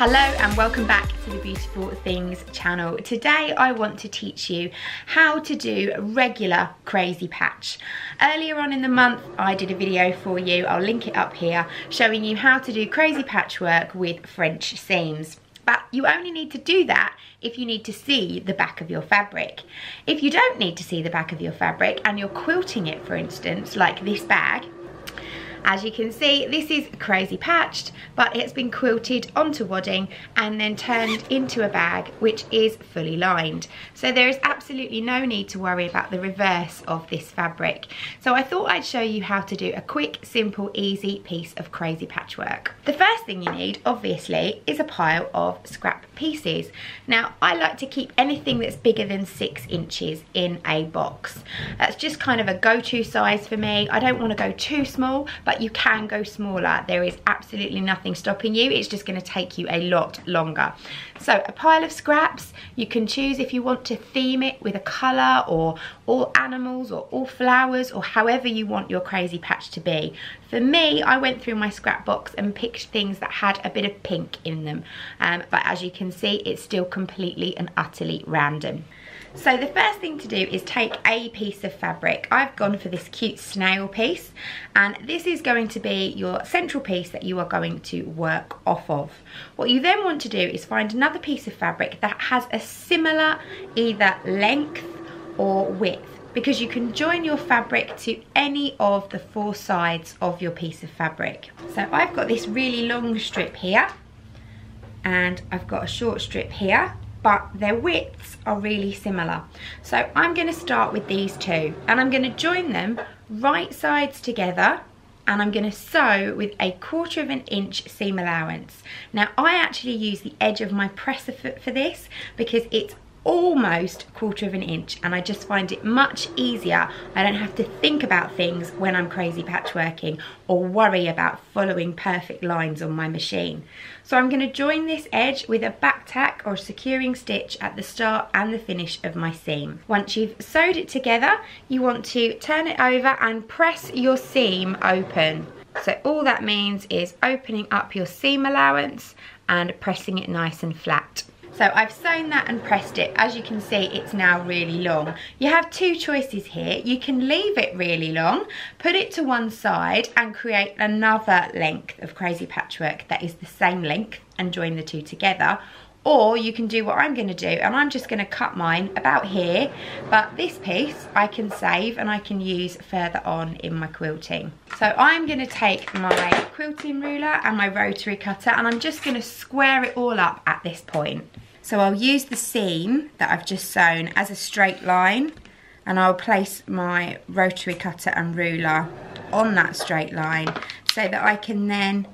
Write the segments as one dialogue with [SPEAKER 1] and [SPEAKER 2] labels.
[SPEAKER 1] Hello and welcome back to the Beautiful Things channel. Today I want to teach you how to do regular crazy patch. Earlier on in the month I did a video for you, I'll link it up here, showing you how to do crazy patchwork with French seams. But you only need to do that if you need to see the back of your fabric. If you don't need to see the back of your fabric and you're quilting it, for instance, like this bag, as you can see, this is crazy patched, but it's been quilted onto wadding and then turned into a bag which is fully lined. So there is absolutely no need to worry about the reverse of this fabric. So I thought I'd show you how to do a quick, simple, easy piece of crazy patchwork. The first thing you need, obviously, is a pile of scrap pieces. Now, I like to keep anything that's bigger than 6 inches in a box. That's just kind of a go-to size for me. I don't want to go too small, but you can go smaller. There is absolutely nothing stopping you. It's just going to take you a lot longer. So a pile of scraps, you can choose if you want to theme it with a colour or all animals or all flowers or however you want your crazy patch to be. For me, I went through my scrap box and picked things that had a bit of pink in them. But as you can see, it's still completely and utterly random. So the first thing to do is take a piece of fabric. I've gone for this cute snail piece, and this is going to be your central piece that you are going to work off of. What you then want to do is find another piece of fabric that has a similar either length or width, because you can join your fabric to any of the 4 sides of your piece of fabric. So I've got this really long strip here, and I've got a short strip here, but their widths are really similar. So I'm going to start with these two, and I'm going to join them right sides together, and I'm going to sew with a 1/4 inch seam allowance. Now I actually use the edge of my presser foot for this because it's almost 1/4 inch, and I just find it much easier. I don't have to think about things when I'm crazy patchworking or worry about following perfect lines on my machine. So I'm going to join this edge with a back tack or securing stitch at the start and the finish of my seam. Once you've sewed it together, you want to turn it over and press your seam open. So all that means is opening up your seam allowance and pressing it nice and flat. So I've sewn that and pressed it. As you can see, it's now really long. You have 2 choices here. You can leave it really long, put it to one side and create another length of crazy patchwork that is the same length and join the 2 together. Or you can do what I'm going to do, and I'm just going to cut mine about here, but this piece I can save and I can use further on in my quilting. So I'm going to take my quilting ruler and my rotary cutter, and I'm just going to square it all up at this point. So I'll use the seam that I've just sewn as a straight line, and I'll place my rotary cutter and ruler on that straight line so that I can then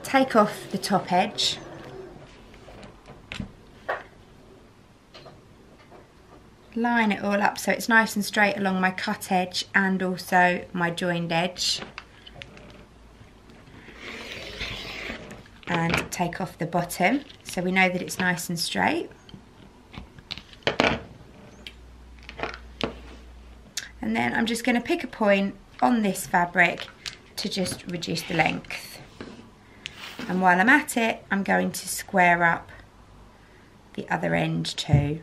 [SPEAKER 1] take off the top edge, line it all up so it's nice and straight along my cut edge and also my joined edge, and take off the bottom so we know that it's nice and straight. And then I'm just going to pick a point on this fabric to just reduce the length. And while I'm at it, I'm going to square up the other end too.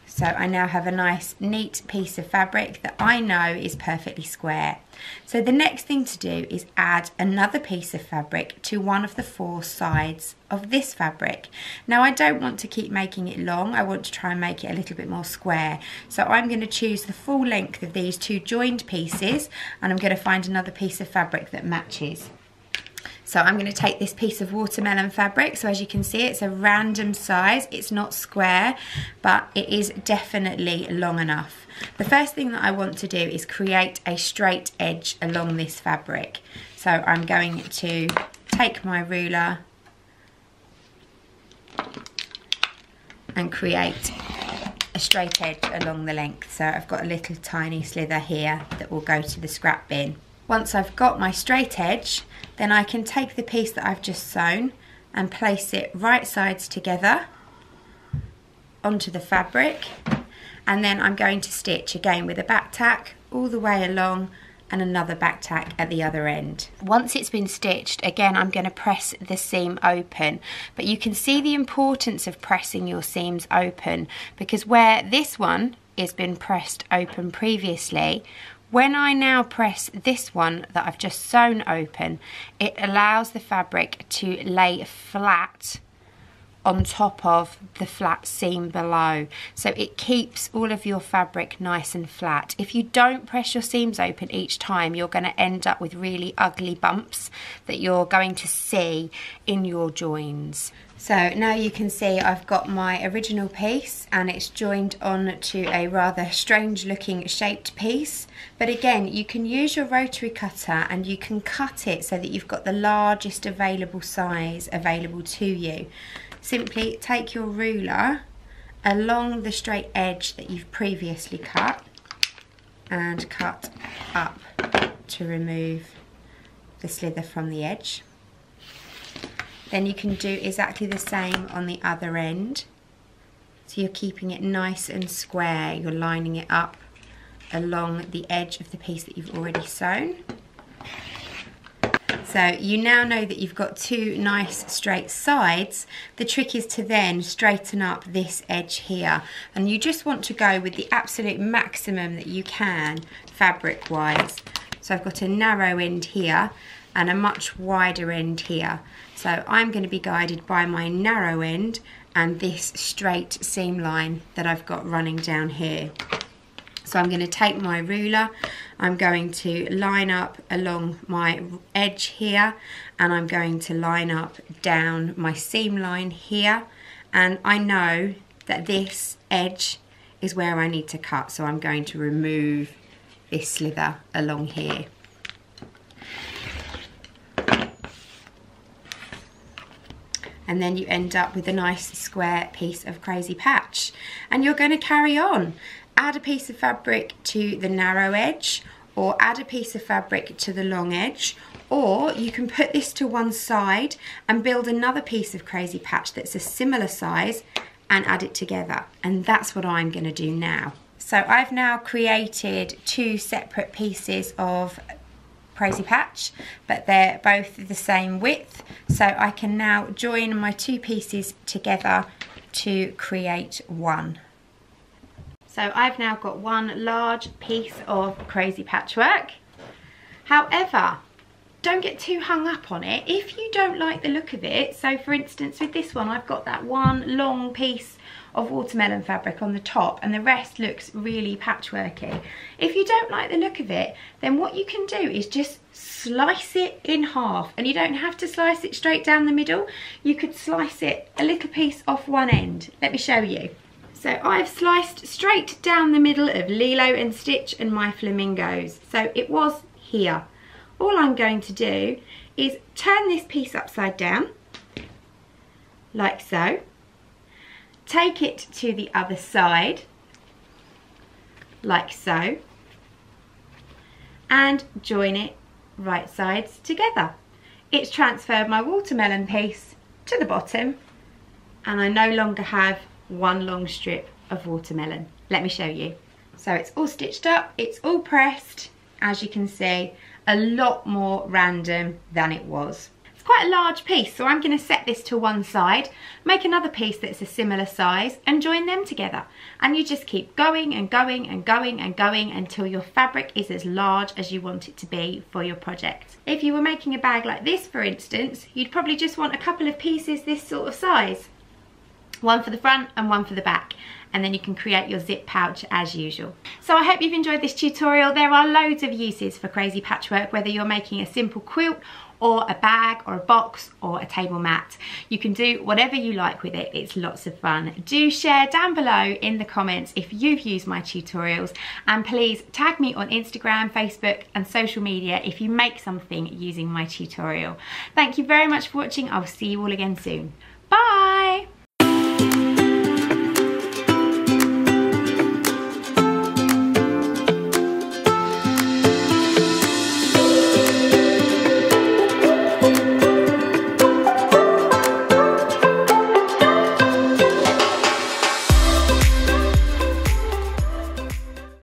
[SPEAKER 1] So I now have a nice neat piece of fabric that I know is perfectly square. So the next thing to do is add another piece of fabric to one of the 4 sides of this fabric. Now I don't want to keep making it long, I want to try and make it a little bit more square. So I'm going to choose the full length of these 2 joined pieces, and I'm going to find another piece of fabric that matches. So I'm going to take this piece of watermelon fabric. So as you can see, it's a random size. It's not square, but it is definitely long enough. The first thing that I want to do is create a straight edge along this fabric. So I'm going to take my ruler and create a straight edge along the length. So I've got a little tiny slither here that will go to the scrap bin. Once I've got my straight edge, then I can take the piece that I've just sewn and place it right sides together onto the fabric, and then I'm going to stitch again with a back tack all the way along and another back tack at the other end. Once it's been stitched, again, I'm going to press the seam open, but you can see the importance of pressing your seams open, because where this one has been pressed open previously, when I now press this one that I've just sewn open, it allows the fabric to lay flat on top of the flat seam below, so it keeps all of your fabric nice and flat. If you don't press your seams open each time, you're going to end up with really ugly bumps that you're going to see in your joins. So now you can see I've got my original piece and it's joined on to a rather strange looking shaped piece, but again, you can use your rotary cutter and you can cut it so that you've got the largest available size available to you. Simply take your ruler along the straight edge that you've previously cut and cut up to remove the slither from the edge. Then you can do exactly the same on the other end. So you're keeping it nice and square, you're lining it up along the edge of the piece that you've already sewn. So you now know that you've got two nice straight sides. The trick is to then straighten up this edge here, and you just want to go with the absolute maximum that you can fabric wise. So I've got a narrow end here and a much wider end here. So I'm going to be guided by my narrow end and this straight seam line that I've got running down here. So I'm going to take my ruler, I'm going to line up along my edge here, and I'm going to line up down my seam line here, and I know that this edge is where I need to cut, so I'm going to remove this slither along here. And then you end up with a nice square piece of crazy patch, and you're going to carry on. Add a piece of fabric to the narrow edge, or add a piece of fabric to the long edge, or you can put this to one side and build another piece of crazy patch that's a similar size and add it together. And that's what I'm going to do now. So I've now created two separate pieces of crazy patch, but they're both the same width, so I can now join my two pieces together to create one. So I've now got one large piece of crazy patchwork. However, don't get too hung up on it if you don't like the look of it. So for instance, with this one, I've got that one long piece of watermelon fabric on the top and the rest looks really patchworky. If you don't like the look of it, then what you can do is just slice it in half, and you don't have to slice it straight down the middle. You could slice it a little piece off one end. Let me show you. So I've sliced straight down the middle of Lilo and Stitch and My Flamingos. So it was here. All I'm going to do is turn this piece upside down, like so. Take it to the other side, like so. And join it right sides together. It's transferred my watermelon piece to the bottom, and I no longer have one long strip of watermelon. Let me show you. So it's all stitched up, it's all pressed, as you can see, a lot more random than it was. It's quite a large piece, so I'm going to set this to one side, make another piece that's a similar size and join them together. And you just keep going and going and going and going until your fabric is as large as you want it to be for your project. If you were making a bag like this, for instance, you'd probably just want a couple of pieces this sort of size. One for the front and one for the back, and then you can create your zip pouch as usual. So I hope you've enjoyed this tutorial. There are loads of uses for crazy patchwork, whether you're making a simple quilt or a bag or a box or a table mat. You can do whatever you like with it. It's lots of fun. Do share down below in the comments if you've used my tutorials, and please tag me on Instagram, Facebook and social media if you make something using my tutorial. Thank you very much for watching. I'll see you all again soon.